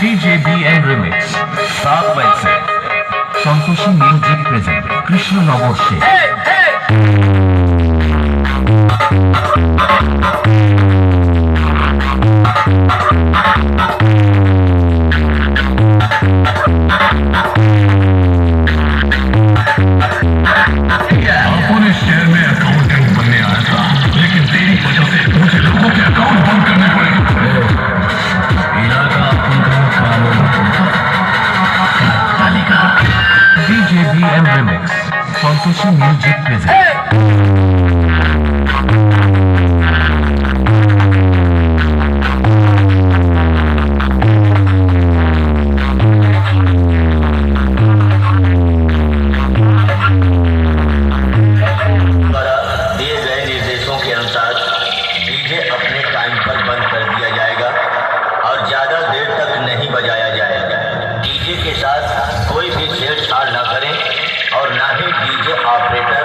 djbhadranee remix 7 मई से Santoshi music present Krishnanagar से अपने शहर में अकाउंटेंट बनने आया था, लेकिन तेरी वजह से मुझे लोगों के अकाउंट बंद करने पड़े। इलाका djbhadranee remix Santoshi music present DJ अपने टाइम पर बंद कर दिया जाएगा और ज्यादा देर तक नहीं बजाया जाएगा। डीजे के साथ कोई भी छेड़छाड़ न करें और ना ही डीजे ऑपरेटर